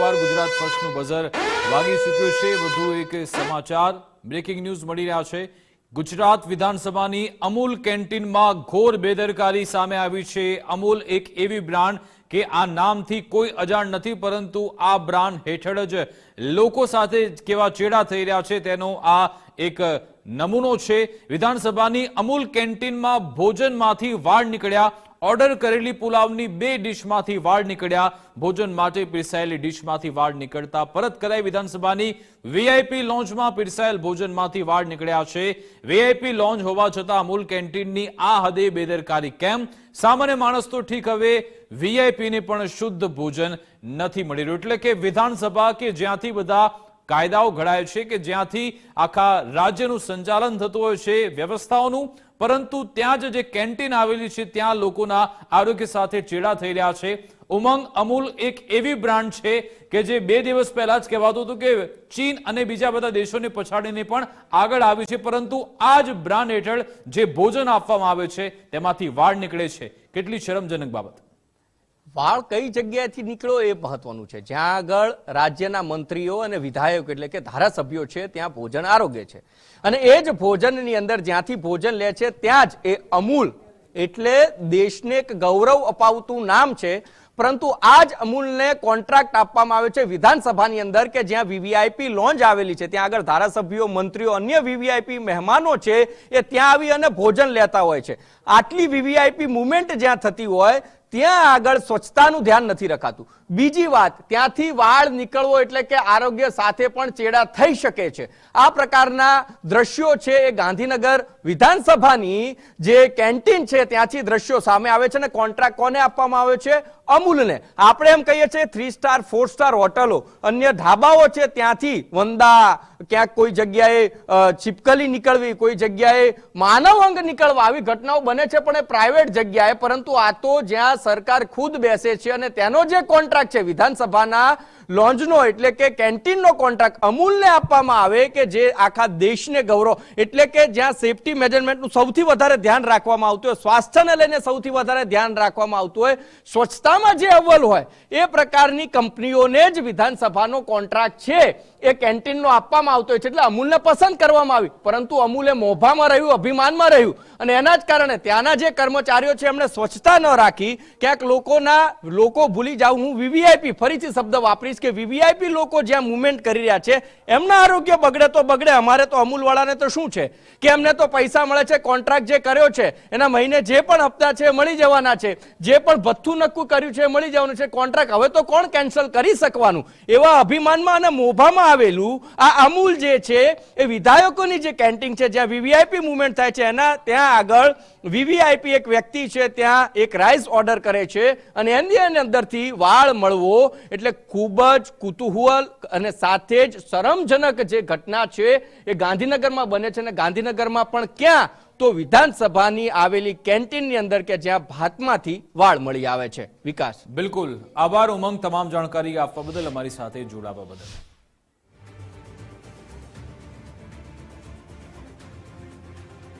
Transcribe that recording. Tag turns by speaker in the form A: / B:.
A: એકવાર ગુજરાત ફર્સ્ટનું બઝર વાગી ચૂક્યું છે। વધુ એક સમાચાર બ્રેકિંગ ન્યૂઝ મળી રહ્યા છે। ગુજરાત વિધાનસભાની અમૂલ કેન્ટીનમાં ઘોર બેદરકારી સામે આવી છે। અમૂલ એક એવી બ્રાન્ડ કે આ નામથી કોઈ અજાણ નથી, પરંતુ આ બ્રાન્ડ હેઠળ જ લોકો સાથે કેવા ચેડા થઈ રહ્યા છે તેનો આ એક નમૂનો છે। વિધાનસભાની અમૂલ કેન્ટીનમાં ભોજનમાંથી વાળ નીકળ્યા। ઓર્ડર કરેલી પુલાવની 2 ડીશમાંથી વાળ નીકળ્યા। ભોજન માટે પીરસાયેલી ડીશમાંથી વાળ નીકળતા પરત કરાઈ। વિધાનસભાની વીઆઈપી લોન્જમાં પીરસાયેલ ભોજનમાંથી વાળ નીકળ્યા છે। વીઆઈપી લોન્જ હોવા છતાં અમૂલ કેન્ટીનની આ હદે બેદરકારી કેમ? સામાન્ય માણસ તો ઠીક, હવે વીઆઈપીને પણ શુદ્ધ ભોજન નથી મળી રહ્યું। એટલે કે વિધાનસભા કે જ્યાંથી બધા કાયદાઓ ઘડાય છે, કે જ્યાંથી આખા રાજ્યનું સંચાલન થતું હોય છે વ્યવસ્થાઓનું, પરંતુ ત્યાં જ જે કેન્ટીન આવેલી છે ત્યાં લોકોના આરોગ્ય સાથે ચેડા થઈ રહ્યા છે। ઉમંગ અમૂલ એક એવી બ્રાન્ડ છે કે જે 2 દિવસ પહેલા જ કહેવાતું હતું કે ચીન અને બીજા બધા દેશોને પછાડીને પણ આગળ આવી છે, પરંતુ આ જ બ્રાન્ડ હેઠળ જે ભોજન આપવામાં આવે છે તેમાંથી વાળ નીકળે છે। કેટલી શરમજનક બાબત।
B: વાળ કઈ જગ્યાએથી નીકળ્યો એ મહત્વનું છે। જ્યાં આગળ રાજ્યના મંત્રીઓ અને વિધાયકો એટલે કે ધારાસભ્યો છે ત્યાં ભોજન આરોગ્ય છે, અને એ જ ભોજનની અંદર જ્યાંથી ભોજન લે છે ત્યાં જ એ અમૂલ એટલે દેશને એક ગૌરવ અપાવતું નામ છે, પરંતુ આ જ અમૂલને કોન્ટ્રાક્ટ આપવામાં આવે છે વિધાનસભાની અંદર કે જ્યાં વીવીઆઈપી લોન્જ આવેલી છે, ત્યાં આગળ ધારાસભ્યો, મંત્રીઓ, અન્ય વીવીઆઈપી મહેમાનો છે એ ત્યાં આવી અને ભોજન લેતા હોય છે। આટલી વીવીઆઈપી મુવમેન્ટ જ્યાં થતી હોય ત્યાં આગળ સ્વચ્છતાનું ધ્યાન નથી રખાતું। બીજી વાત, ત્યાંથી વાળ નીકળવો એટલે કે આરોગ્ય સાથે પણ ચેડા થઈ શકે છે। આ પ્રકારના દ્રશ્યો છે એ ગાંધીનગર વિધાનસભાની જે કેન્ટીન છે ત્યાંથી દ્રશ્યો સામે આવે છે, અને કોન્ટ્રાક્ટ કોને આપવામાં આવે છે? અમૂલને। આપણે એમ કહીએ છીએ 3 સ્ટાર 4 સ્ટાર હોટલો, અન્ય ધાબાઓ છે ત્યાંથી વંદા, ક્યાંક કોઈ જગ્યાએ ચીપકલી નીકળવી, કોઈ જગ્યાએ માનવ અંગ નીકળવા, આવી ઘટનાઓ બને છે, પણ એ પ્રાઇવેટ જગ્યાએ। પરંતુ આ તો જ્યાં સરકાર ખુદ બેસે છે અને તેનો જે કોન્ટ્રાક્ટ છે વિધાનસભાના લોન્જનો એટલે કે કેન્ટીનનો કોન્ટ્રાક્ટ અમૂલને આપવામાં આવે કે જે આખા દેશને ગૌરવ, એટલે કે જ્યાં સેફટી મેનેજમેન્ટનું સૌથી વધારે ધ્યાન રાખવામાં આવતું હોય, સ્વાસ્થ્યને લઈને સૌથી વધારે ધ્યાન રાખવામાં આવતું હોય, સ્વચ્છતામાં જે અવ્વલ હોય એ પ્રકારની કંપનીઓને જ વિધાનસભાનો કોન્ટ્રાક્ટ છે એ કેન્ટીનનો આપવામાં આવતો હોય છે। એટલે અમૂલને પસંદ કરવામાં આવી, પરંતુ અમૂલે મોભામાં રહ્યું, અભિમાનમાં રહ્યું, અને એના જ કારણે ત્યાંના જે કર્મચારીઓ છે એમણે સ્વચ્છતા ન રાખી। ક્યાંક લોકો ભૂલી જાવ, હું વીવીઆઈપી ફરીથી શબ્દ વાપરીશ કે વીવીઆઈપી લોકો જ્યાં મુવમેન્ટ કરી રહ્યા છે એમના આરોગ્ય બગડે તો બગડે, અમારે તો અમૂલ વાળાને તો શું છે કે એમને તો પૈસા મળે છે, કોન્ટ્રાક્ટ જે કર્યો છે એના મહિને જે પણ હપ્તા છે મળી જવાના છે, જે પણ ભથ્થું નક્કું કર્યું છે મળી જવાનું છે, કોન્ટ્રાક્ટ હવે તો કોણ કેન્સલ કરી શકવાનું, એવા અભિમાનમાં અને મોભામાં આવેલું આ અમૂલ જે છે એ વિધાયકોની જે કેન્ટીન છે જ્યાં વીવીઆઈપી મુવમેન્ટ થાય છે એના ત્યાં આગળ વીવીઆઈપી એક વ્યક્તિ છે ત્યાં એક રાઈસ ઓર્ડર કરે છે, અને એની અંદરથી વાળ મળવો એટલે ખૂબ જ કુતૂહલ અને સાથે જ શરમજનક જે ઘટના છે એ ગાંધીનગરમાં બને છે। અને ગાંધીનગરમાં પણ ક્યાં તો વિધાનસભાની આવેલી કેન્ટીનની અંદર કે જ્યાં ભાતમાંથી વાળ મળી આવે છે। વિકાસ,
A: બિલકુલ આભાર ઉમંગ, તમામ જાણકારી આપવા બદલ, અમારી સાથે જોડાવા બદલ।